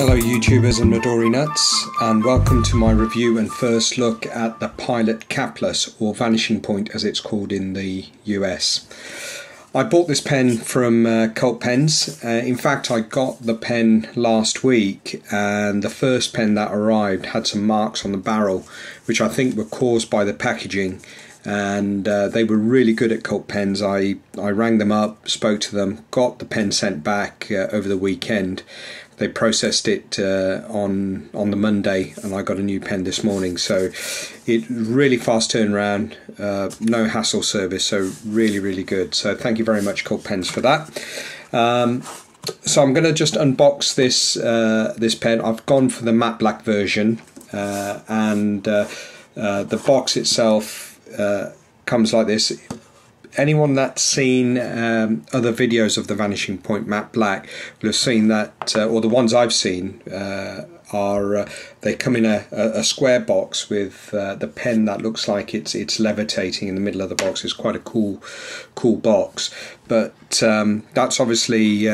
Hello YouTubers and Midori nuts, and welcome to my review and first look at the Pilot Capless, or Vanishing Point as it's called in the US. I bought this pen from Cult Pens. In fact, I got the pen last week, and the first pen that arrived had some marks on the barrel which I think were caused by the packaging, and they were really good at Cult Pens. I rang them up, spoke to them, got the pen sent back over the weekend. They processed it on the Monday, and I got a new pen this morning. So it really fast turnaround, no hassle service, so really good. So thank you very much, Cult Pens, for that. So I'm going to just unbox this pen. I've gone for the matte black version, and the box itself comes like this. Anyone that's seen other videos of the Vanishing Point matte black will have seen that, or the ones I've seen they come in a square box with the pen that looks like it's levitating in the middle of the box. It's quite a cool box, but that's obviously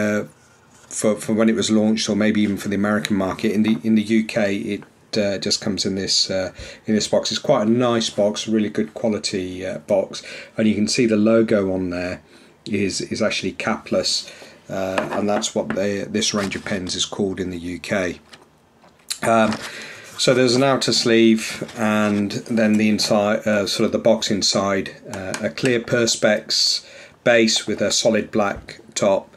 for when it was launched, or maybe even for the American market. In the UK, it just comes in this box. It's quite a nice box, really good quality box, and you can see the logo on there is actually Capless, and that's what this range of pens is called in the UK. So there's an outer sleeve, and then the inside, sort of the box inside, a clear perspex base with a solid black top,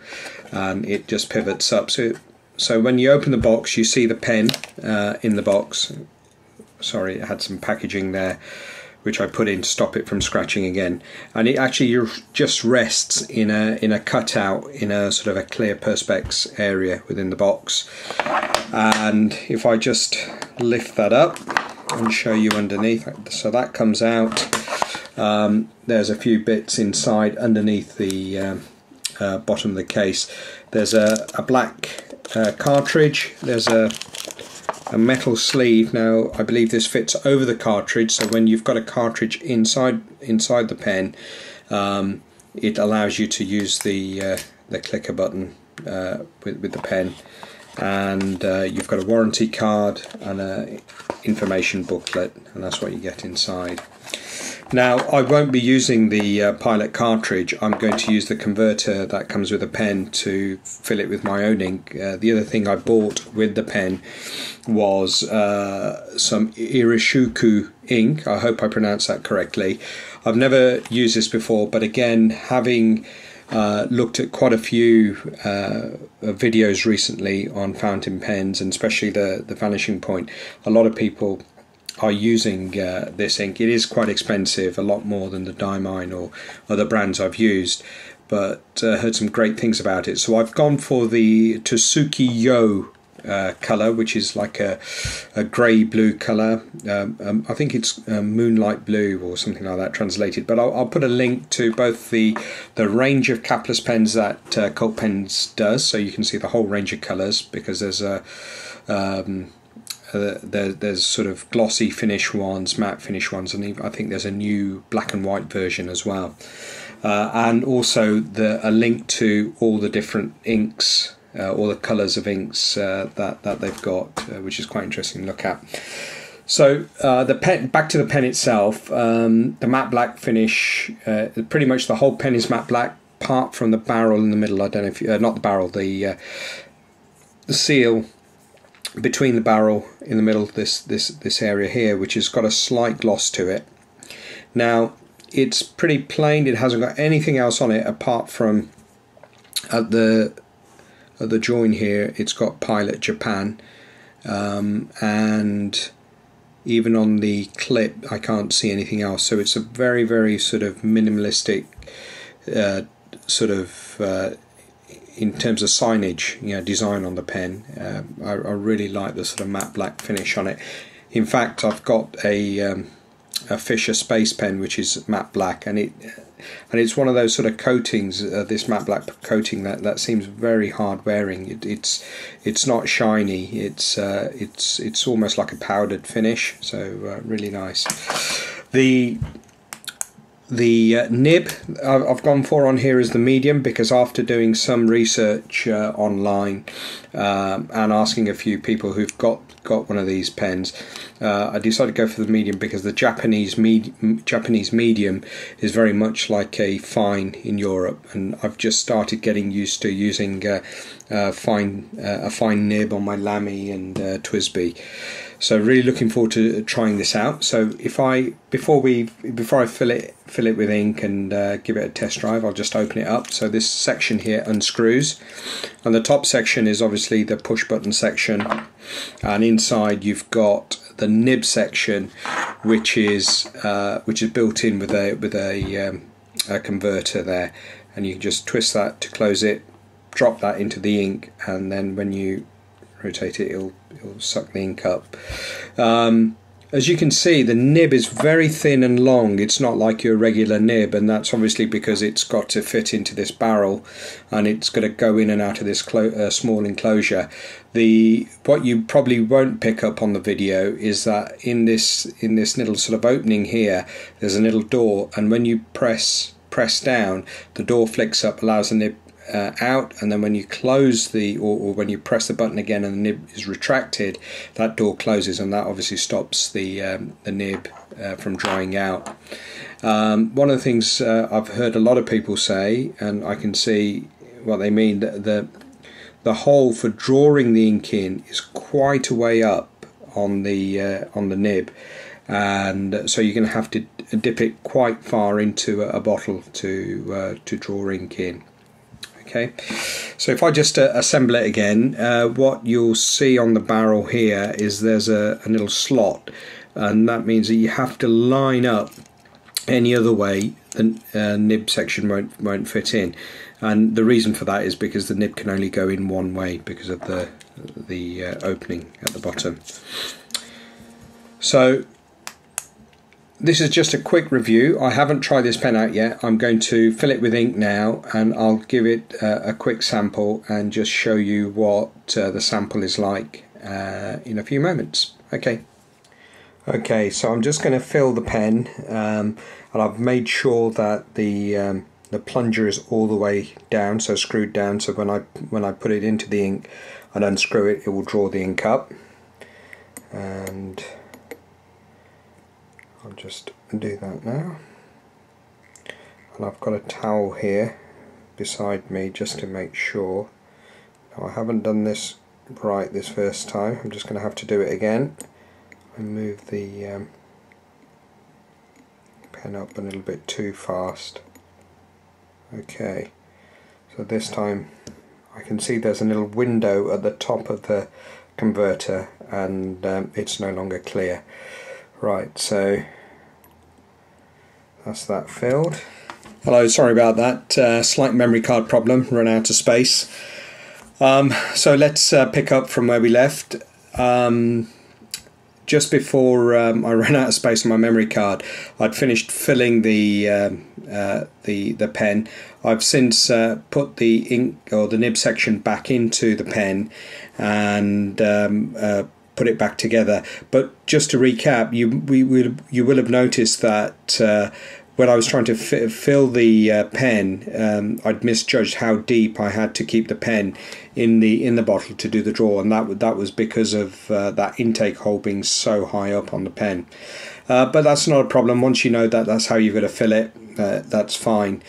and it just pivots up. So when you open the box, you see the pen in the box. Sorry, it had some packaging there which I put in to stop it from scratching again, and it actually just rests in a cutout in a sort of a clear perspex area within the box. And if I just lift that up and show you underneath, so that comes out. There's a few bits inside underneath the bottom of the case. There's a black cartridge. There's a metal sleeve. Now I believe this fits over the cartridge, so when you've got a cartridge inside the pen, it allows you to use the clicker button with the pen. And you've got a warranty card and a information booklet, and that's what you get inside. Now, I won't be using the Pilot cartridge. I'm going to use the converter that comes with a pen to fill it with my own ink. The other thing I bought with the pen was some Iroshizuku ink. I hope I pronounced that correctly. I've never used this before, but again, having looked at quite a few videos recently on fountain pens, and especially the Vanishing Point, a lot of people are using this ink. It is quite expensive, a lot more than the Diamine or other brands I've used, but heard some great things about it. So I've gone for the Tsuki-yo colour, which is like a grey blue colour. I think it's moonlight blue or something like that translated, but I'll put a link to both the range of Capless pens that Cult Pens does, so you can see the whole range of colours, because there's there's sort of glossy finish ones, matte finish ones, and I think there's a new black and white version as well, and also a link to all the different inks, all the colours of inks that they've got, which is quite interesting to look at. So the pen, back to the pen itself, the matte black finish, pretty much the whole pen is matte black, apart from the barrel in the middle. I don't know if not the barrel, the seal between the barrel in the middle, this area here, which has got a slight gloss to it. Now it's pretty plain, it hasn't got anything else on it apart from at the join here it's got Pilot Japan, and even on the clip I can't see anything else, so it's a very sort of minimalistic sort of in terms of signage, design on the pen. I really like the sort of matte black finish on it. In fact, I've got a Fisher Space pen which is matte black, and it's one of those sort of coatings, this matte black coating that seems very hard wearing. It's not shiny. It's almost like a powdered finish. So really nice. The The nib I've gone for on here is the medium, because after doing some research online and asking a few people who've got one of these pens, I decided to go for the medium because the Japanese medium is very much like a fine in Europe, and I've just started getting used to using a fine nib on my Lamy and Twisby. So really looking forward to trying this out. So before I fill it with ink and give it a test drive, I'll just open it up. So this section here unscrews, and the top section is obviously the push button section, and inside you've got the nib section, which is built in with a converter there, and you can just twist that to close it, drop that into the ink, and then when you rotate it, it'll suck the ink up. As you can see, the nib is very thin and long. It's not like your regular nib, and that's obviously because it's got to fit into this barrel, and it's got to go in and out of this small enclosure. What you probably won't pick up on the video is that in this little sort of opening here, there's a little door, and when you press down, the door flicks up, allows the nib out, and then when you close or when you press the button again and the nib is retracted, that door closes, and that obviously stops the nib from drying out. One of the things I've heard a lot of people say, and I can see what they mean, that the hole for drawing the ink in is quite a way up on the nib, and so you're going to have to dip it quite far into a bottle to draw ink in. Okay, so if I just assemble it again, what you'll see on the barrel here is there's a little slot, and that means that you have to line up. Any other way the nib section won't fit in, and the reason for that is because the nib can only go in one way because of the opening at the bottom. So this is just a quick review. I haven't tried this pen out yet. I'm going to fill it with ink now, and I'll give it a quick sample and just show you what the sample is like in a few moments. Okay, so I'm just going to fill the pen, and I've made sure that the plunger is all the way down, so screwed down, so when I put it into the ink and unscrew it, it will draw the ink up. And I'll just do that now, and I've got a towel here beside me just to make sure. Now, I haven't done this right this first time. I'm just going to have to do it again. I move the pen up a little bit too fast. Okay, so this time I can see there's a little window at the top of the converter, and it's no longer clear. Right, so that's that filled. Hello, sorry about that, slight memory card problem, run out of space. So let's pick up from where we left. Just before I ran out of space on my memory card, I'd finished filling the pen. I've since put the ink or the nib section back into the pen and put it back together. But just to recap, you will have noticed that when I was trying to fill the pen, I'd misjudged how deep I had to keep the pen in the bottle to do the draw, and that was because of that intake hole being so high up on the pen. But that's not a problem. Once you know that that's how you've got to fill it, that's fine.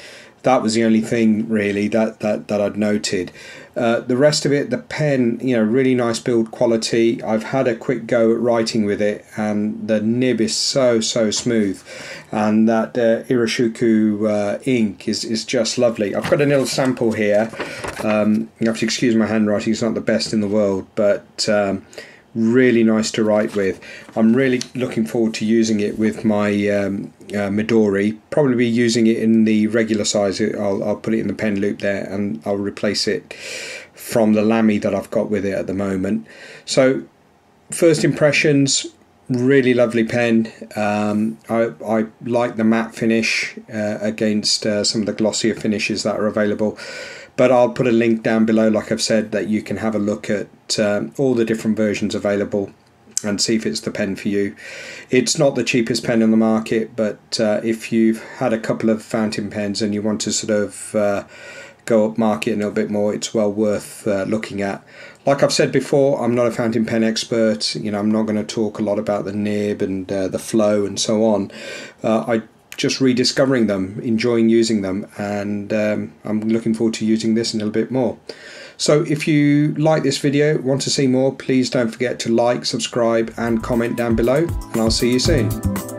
That was the only thing really that I'd noted. The rest of it, the pen, really nice build quality. I've had a quick go at writing with it, and the nib is so smooth, and that Iroshizuku ink is just lovely. I've got a little sample here. You have to excuse my handwriting; it's not the best in the world, but really nice to write with. I'm really looking forward to using it with my Midori. Probably be using it in the regular size. I'll put it in the pen loop there, and I'll replace it from the Lamy that I've got with it at the moment. So first impressions, really lovely pen. I like the matte finish against some of the glossier finishes that are available. But I'll put a link down below, like I've said, that you can have a look at all the different versions available. and see if it's the pen for you. It's not the cheapest pen on the market, but if you've had a couple of fountain pens and you want to sort of go up market a little bit more, it's well worth looking at. Like I've said before, I'm not a fountain pen expert. You know, I'm not going to talk a lot about the nib and the flow and so on. I just rediscovering them, enjoying using them, and I'm looking forward to using this a little bit more. So if you like this video, want to see more, please don't forget to like, subscribe and comment down below, and I'll see you soon.